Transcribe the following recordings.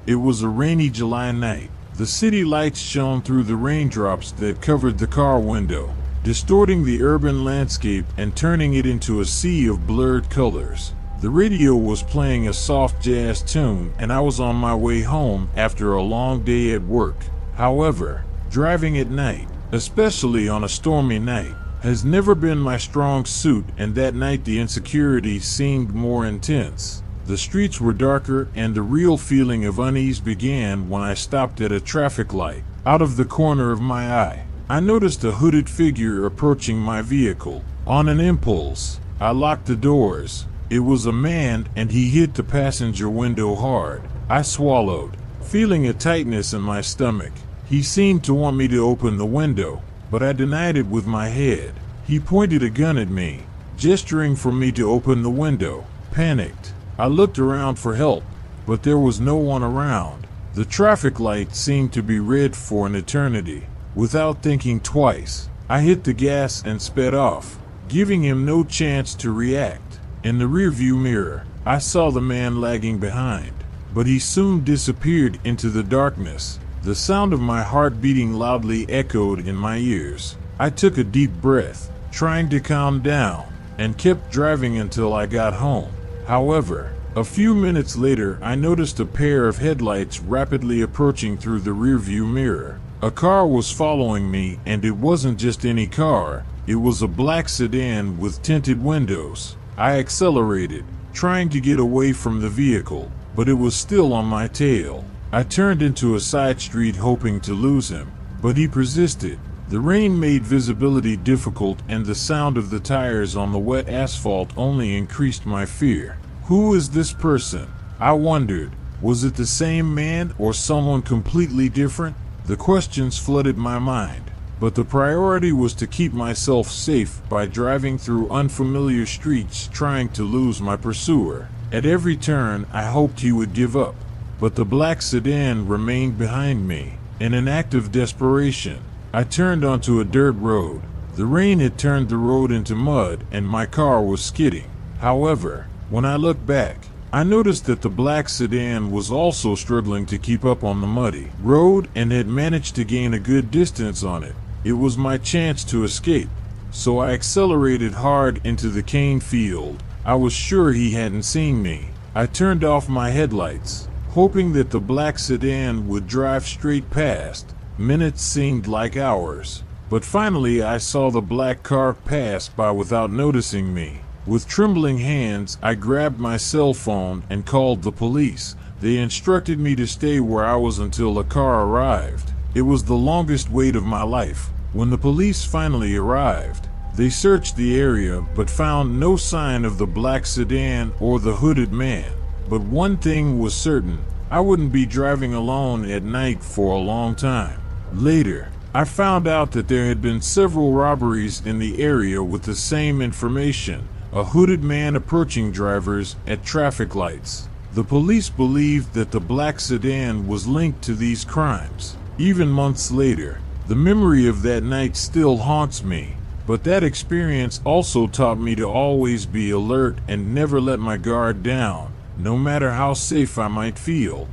It was a rainy July night. The city lights shone through the raindrops that covered the car window, distorting the urban landscape and turning it into a sea of blurred colors. The radio was playing a soft jazz tune, and I was on my way home after a long day at work. However, driving at night, especially on a stormy night, has never been my strong suit, and that night the insecurity seemed more intense. The streets were darker, and the real feeling of unease began when I stopped at a traffic light. Out of the corner of my eye, I noticed a hooded figure approaching my vehicle. On an impulse, I locked the doors. It was a man, and he hit the passenger window hard. I swallowed, feeling a tightness in my stomach. He seemed to want me to open the window, but I denied it with my head. He pointed a gun at me, gesturing for me to open the window. Panicked, I looked around for help, but there was no one around. The traffic light seemed to be red for an eternity. Without thinking twice, I hit the gas and sped off, giving him no chance to react. In the rearview mirror, I saw the man lagging behind, but he soon disappeared into the darkness. The sound of my heart beating loudly echoed in my ears. I took a deep breath, trying to calm down, and kept driving until I got home. However, a few minutes later, I noticed a pair of headlights rapidly approaching through the rearview mirror. A car was following me, and it wasn't just any car. It was a black sedan with tinted windows. I accelerated, trying to get away from the vehicle, but it was still on my tail. I turned into a side street hoping to lose him, but he persisted. The rain made visibility difficult, and the sound of the tires on the wet asphalt only increased my fear. Who is this person? I wondered. Was it the same man or someone completely different? The questions flooded my mind, but the priority was to keep myself safe by driving through unfamiliar streets, trying to lose my pursuer. At every turn, I hoped he would give up, but the black sedan remained behind me. In an act of desperation, I turned onto a dirt road. The rain had turned the road into mud, and my car was skidding. However, when I looked back, I noticed that the black sedan was also struggling to keep up on the muddy road and had managed to gain a good distance on it. It was my chance to escape, so I accelerated hard into the cane field. I was sure he hadn't seen me. I turned off my headlights, hoping that the black sedan would drive straight past. Minutes seemed like hours, but finally I saw the black car pass by without noticing me. With trembling hands, I grabbed my cell phone and called the police. They instructed me to stay where I was until a car arrived. It was the longest wait of my life. When the police finally arrived, they searched the area but found no sign of the black sedan or the hooded man. But one thing was certain: I wouldn't be driving alone at night for a long time. Later, I found out that there had been several robberies in the area with the same information: a hooded man approaching drivers at traffic lights. The police believed that the black sedan was linked to these crimes. Even months later, the memory of that night still haunts me, but that experience also taught me to always be alert and never let my guard down, no matter how safe I might feel.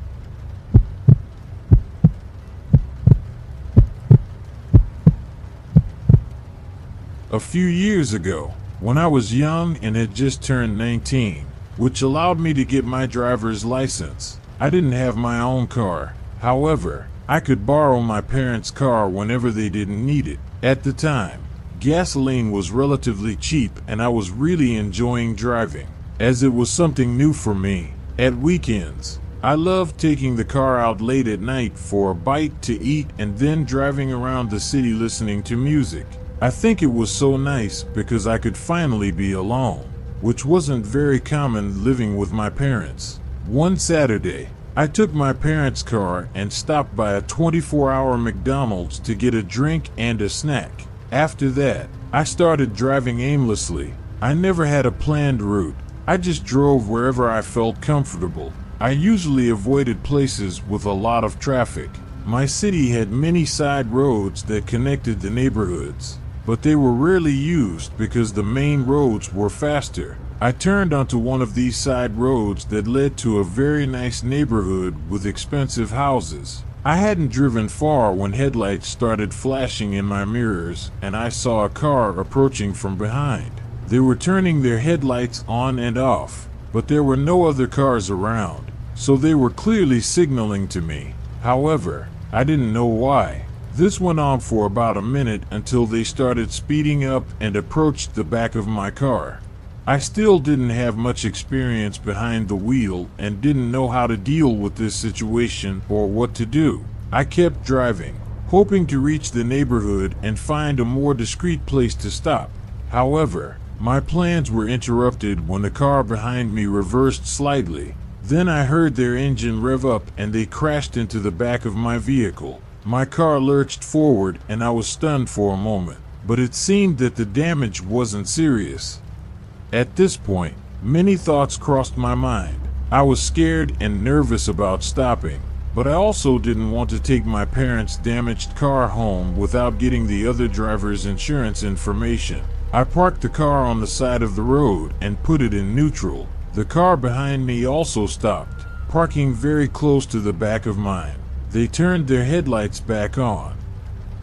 A few years ago, when I was young and had just turned 19, which allowed me to get my driver's license, I didn't have my own car. However, I could borrow my parents' car whenever they didn't need it. At the time, gasoline was relatively cheap, and I was really enjoying driving, as it was something new for me. At weekends, I loved taking the car out late at night for a bite to eat and then driving around the city listening to music. I think it was so nice because I could finally be alone, which wasn't very common living with my parents. One Saturday, I took my parents' car and stopped by a 24-hour McDonald's to get a drink and a snack. After that, I started driving aimlessly. I never had a planned route. I just drove wherever I felt comfortable. I usually avoided places with a lot of traffic. My city had many side roads that connected the neighborhoods, but they were rarely used because the main roads were faster. I turned onto one of these side roads that led to a very nice neighborhood with expensive houses. I hadn't driven far when headlights started flashing in my mirrors, and I saw a car approaching from behind. They were turning their headlights on and off, but there were no other cars around, so they were clearly signaling to me. However, I didn't know why. This went on for about a minute until they started speeding up and approached the back of my car. I still didn't have much experience behind the wheel and didn't know how to deal with this situation or what to do. I kept driving, hoping to reach the neighborhood and find a more discreet place to stop. However, my plans were interrupted when the car behind me reversed slightly. Then I heard their engine rev up and they crashed into the back of my vehicle. My car lurched forward and I was stunned for a moment, but it seemed that the damage wasn't serious. At this point, many thoughts crossed my mind. I was scared and nervous about stopping, but I also didn't want to take my parents' damaged car home without getting the other driver's insurance information. I parked the car on the side of the road and put it in neutral. The car behind me also stopped, parking very close to the back of mine. They turned their headlights back on.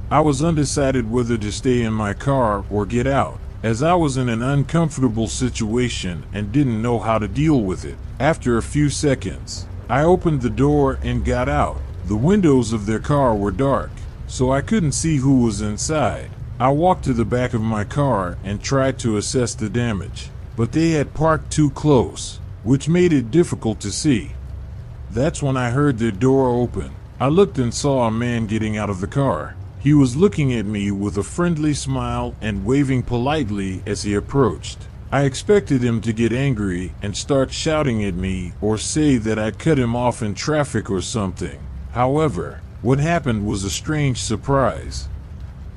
I was undecided whether to stay in my car or get out, as I was in an uncomfortable situation and didn't know how to deal with it. After a few seconds, I opened the door and got out. The windows of their car were dark, so I couldn't see who was inside. I walked to the back of my car and tried to assess the damage, but they had parked too close, which made it difficult to see. That's when I heard their door open. I looked and saw a man getting out of the car. He was looking at me with a friendly smile and waving politely as he approached. I expected him to get angry and start shouting at me or say that I'd cut him off in traffic or something. However, what happened was a strange surprise.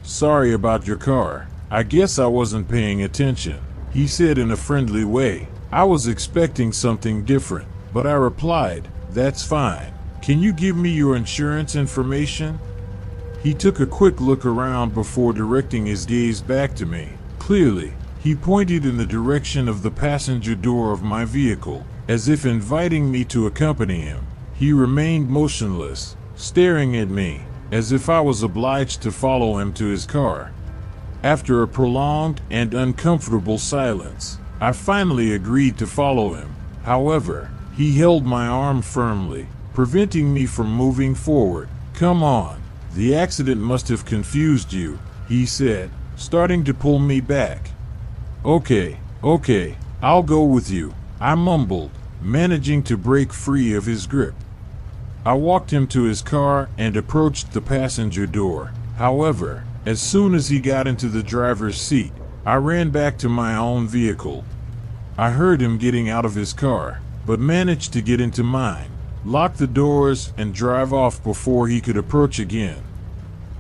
"Sorry about your car. I guess I wasn't paying attention," he said in a friendly way. I was expecting something different, but I replied, "That's fine. Can you give me your insurance information?" He took a quick look around before directing his gaze back to me. Clearly, he pointed in the direction of the passenger door of my vehicle, as if inviting me to accompany him. He remained motionless, staring at me, as if I was obliged to follow him to his car. After a prolonged and uncomfortable silence, I finally agreed to follow him. However, he held my arm firmly, preventing me from moving forward. "Come on. The accident must have confused you," he said, starting to pull me back. Okay, I'll go with you," I mumbled, managing to break free of his grip. I walked him to his car and approached the passenger door. However, as soon as he got into the driver's seat, I ran back to my own vehicle. I heard him getting out of his car, but managed to get into mine, lock the doors, and drive off before he could approach again.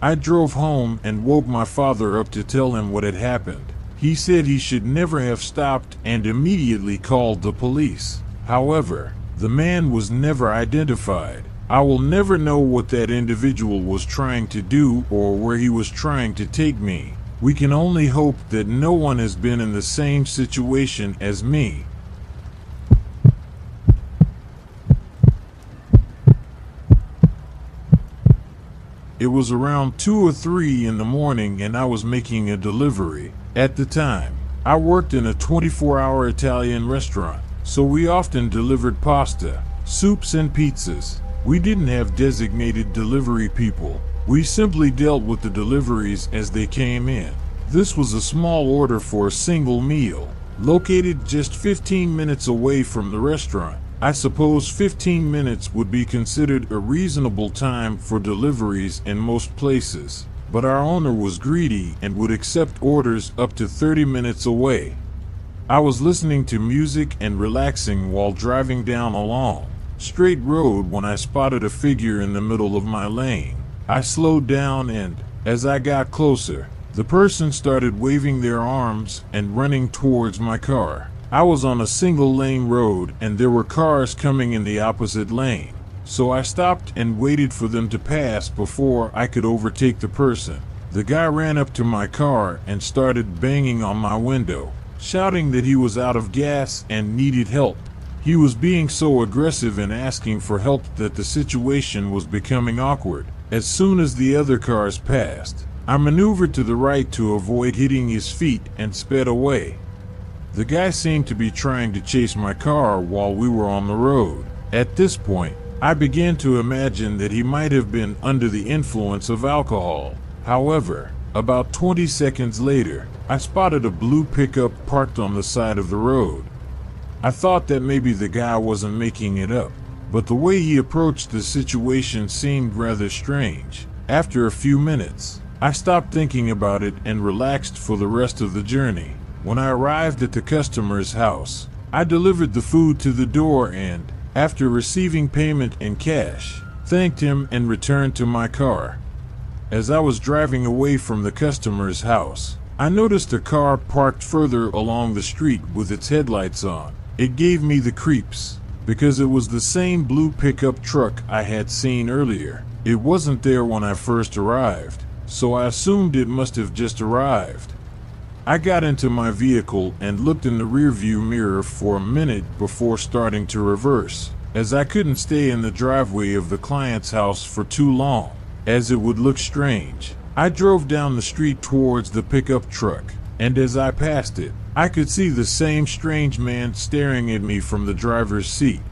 I drove home and woke my father up to tell him what had happened. He said he should never have stopped and immediately called the police. However, the man was never identified. I will never know what that individual was trying to do or where he was trying to take me. We can only hope that no one has been in the same situation as me. It was around 2 or 3 in the morning and I was making a delivery. At the time, I worked in a 24-hour Italian restaurant, so we often delivered pasta, soups, and pizzas. We didn't have designated delivery people. We simply dealt with the deliveries as they came in. This was a small order for a single meal, located just 15 minutes away from the restaurant. I suppose 15 minutes would be considered a reasonable time for deliveries in most places, but our owner was greedy and would accept orders up to 30 minutes away. I was listening to music and relaxing while driving down a long, straight road when I spotted a figure in the middle of my lane. I slowed down and, as I got closer, the person started waving their arms and running towards my car. I was on a single-lane road and there were cars coming in the opposite lane, so I stopped and waited for them to pass before I could overtake the person. The guy ran up to my car and started banging on my window. shouting that he was out of gas and needed help. He was being so aggressive in asking for help that the situation was becoming awkward. As soon as the other cars passed, I maneuvered to the right to avoid hitting his feet and sped away. The guy seemed to be trying to chase my car while we were on the road. At this point, I began to imagine that he might have been under the influence of alcohol. However, about 20 seconds later, I spotted a blue pickup parked on the side of the road. I thought that maybe the guy wasn't making it up, but the way he approached the situation seemed rather strange. After a few minutes, I stopped thinking about it and relaxed for the rest of the journey. When I arrived at the customer's house, I delivered the food to the door and, after receiving payment in cash, thanked him and returned to my car. As I was driving away from the customer's house, I noticed a car parked further along the street with its headlights on. It gave me the creeps, because it was the same blue pickup truck I had seen earlier. It wasn't there when I first arrived, so I assumed it must have just arrived. I got into my vehicle and looked in the rearview mirror for a minute before starting to reverse, as I couldn't stay in the driveway of the client's house for too long, as it would look strange. I drove down the street towards the pickup truck, and as I passed it, I could see the same strange man staring at me from the driver's seat.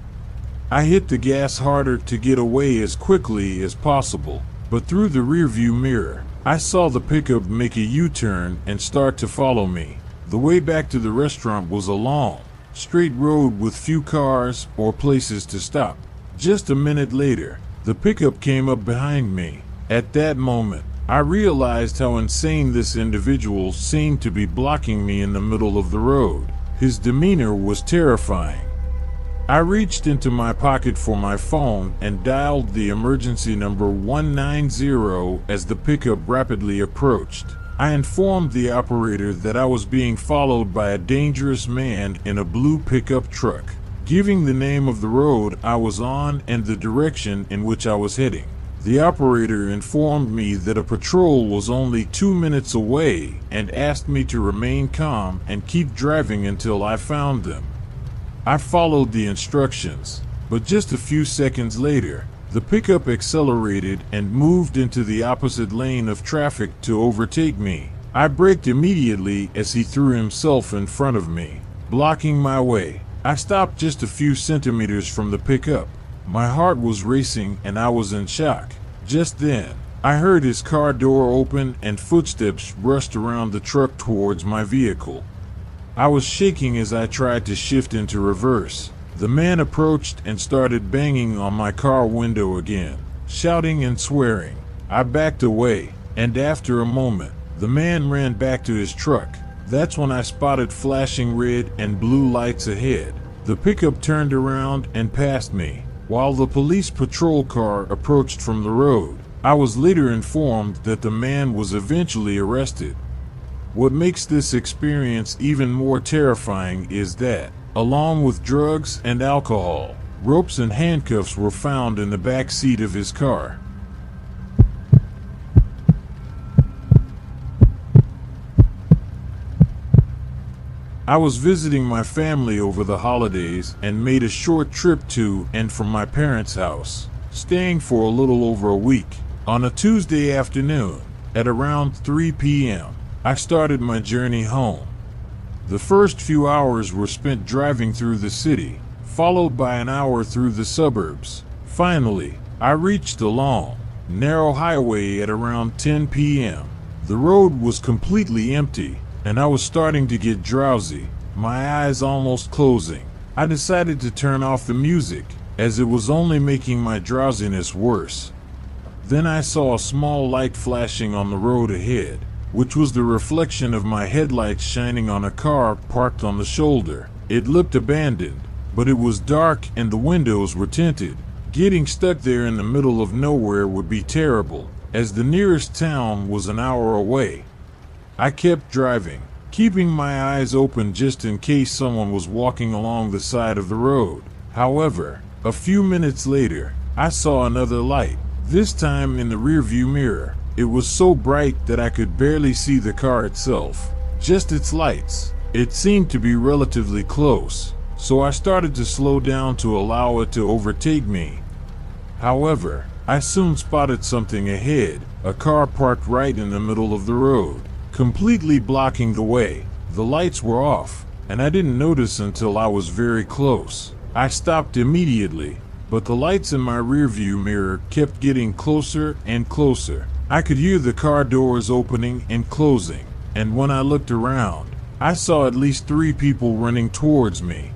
I hit the gas harder to get away as quickly as possible, but through the rearview mirror, I saw the pickup make a U-turn and start to follow me. The way back to the restaurant was a long, straight road with few cars or places to stop. Just a minute later, the pickup came up behind me. At that moment, I realized how insane this individual seemed to be, blocking me in the middle of the road. His demeanor was terrifying. I reached into my pocket for my phone and dialed the emergency number 190 as the pickup rapidly approached. I informed the operator that I was being followed by a dangerous man in a blue pickup truck, giving the name of the road I was on and the direction in which I was heading. The operator informed me that a patrol was only 2 minutes away and asked me to remain calm and keep driving until I found them. I followed the instructions, but just a few seconds later, the pickup accelerated and moved into the opposite lane of traffic to overtake me. I braked immediately as he threw himself in front of me, blocking my way. I stopped just a few centimeters from the pickup. My heart was racing and I was in shock. Just then, I heard his car door open and footsteps rushed around the truck towards my vehicle. I was shaking as I tried to shift into reverse. The man approached and started banging on my car window again, shouting and swearing. I backed away, and after a moment, the man ran back to his truck. That's when I spotted flashing red and blue lights ahead. The pickup turned around and passed me, while the police patrol car approached from the road. I was later informed that the man was eventually arrested. What makes this experience even more terrifying is that, along with drugs and alcohol, ropes and handcuffs were found in the back seat of his car. I was visiting my family over the holidays and made a short trip to and from my parents' house, staying for a little over a week. On a Tuesday afternoon, at around 3 p.m., I started my journey home. The first few hours were spent driving through the city, followed by an hour through the suburbs. Finally, I reached the long, narrow highway at around 10 p.m. The road was completely empty, and I was starting to get drowsy, my eyes almost closing. I decided to turn off the music, as it was only making my drowsiness worse. Then I saw a small light flashing on the road ahead, which was the reflection of my headlights shining on a car parked on the shoulder. It looked abandoned, but it was dark and the windows were tinted. Getting stuck there in the middle of nowhere would be terrible, as the nearest town was an hour away. I kept driving, keeping my eyes open just in case someone was walking along the side of the road. However, a few minutes later, I saw another light, this time in the rearview mirror. It was so bright that I could barely see the car itself, just its lights. It seemed to be relatively close, so I started to slow down to allow it to overtake me. However, I soon spotted something ahead, a car parked right in the middle of the road, completely blocking the way. The lights were off, and I didn't notice until I was very close. I stopped immediately, but the lights in my rearview mirror kept getting closer and closer. I could hear the car doors opening and closing, and when I looked around, I saw at least 3 people running towards me.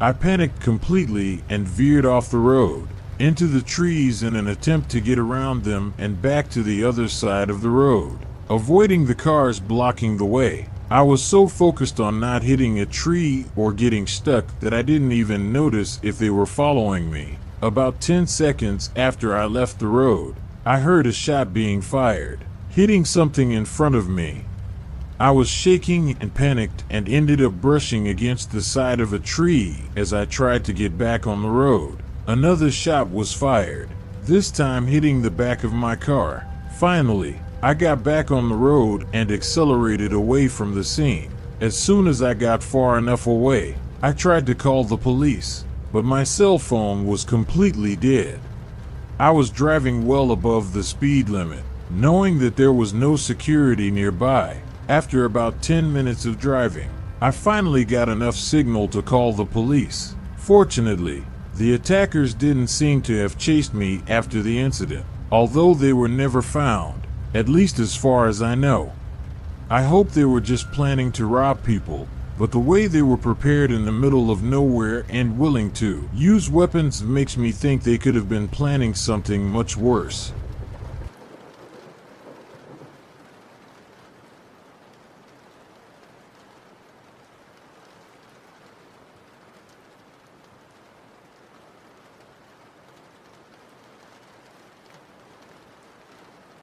I panicked completely and veered off the road, into the trees in an attempt to get around them and back to the other side of the road, avoiding the cars blocking the way. I was so focused on not hitting a tree or getting stuck that I didn't even notice if they were following me. About 10 seconds after I left the road, I heard a shot being fired, hitting something in front of me. I was shaking and panicked and ended up brushing against the side of a tree as I tried to get back on the road. Another shot was fired, this time hitting the back of my car. Finally, I got back on the road and accelerated away from the scene. As soon as I got far enough away, I tried to call the police, but my cell phone was completely dead. I was driving well above the speed limit, knowing that there was no security nearby. After about 10 minutes of driving, I finally got enough signal to call the police. Fortunately, the attackers didn't seem to have chased me after the incident, although they were never found, at least as far as I know. I hope they were just planning to rob people, but the way they were prepared in the middle of nowhere and willing to use weapons makes me think they could have been planning something much worse.